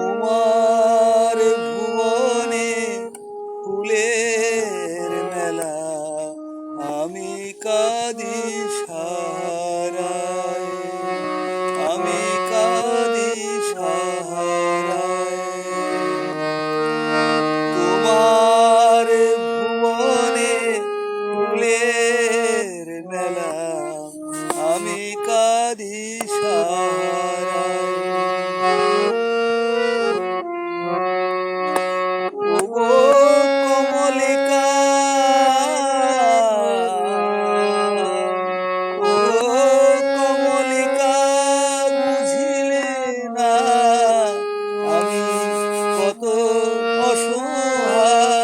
তোমার ভুবনে ফুলের মেলা, আমি কাঁদি সাহারায়, আমি কাঁদি সাহারায়। তোমার ভুবনে ফুলের মেলা, আমি কাঁদি সাহারায়। ওগো কমলিকা, ওগো কমলিকা, বুঝিলে না আমি কত অসহায়।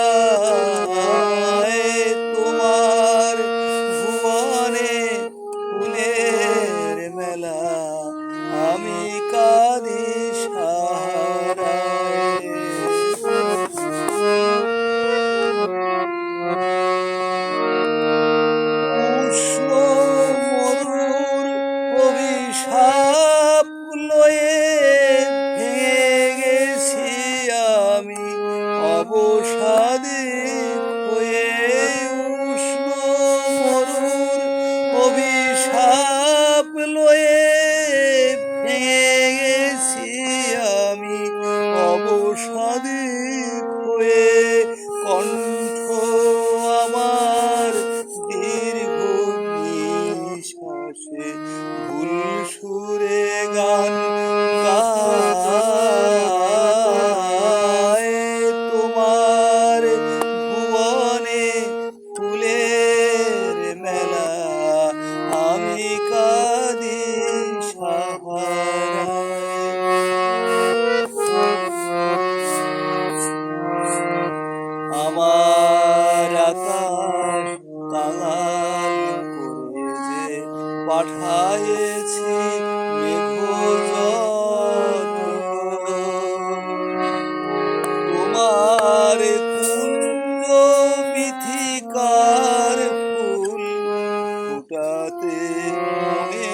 তোমার ভুবনে ফুলের মেলা, আমি কাঁদি সাহারায়। উষ্ণ মধুর অভিশাপ লয়ে ভেঙে গেছি আমি অবসাদে হয়ে। উষ্ণ মধুর অভিশাপ লয়ে ভেঙে গেছি আমি অবসাদে হয়ে। কণ্ঠ আমার দীর্ঘ নিঃশ্বাসে ভুল সুরে গান গায়। তোমার ভুবনে ফুলের মেলা, আমি কাঁদি সাহারায়। আমার আকাশ কাঙাল করে যে পাঠায়েছে মেঘযতগুলো, তোমার কুঞ্জ বিথিকার ফুল ফুটাতে মনে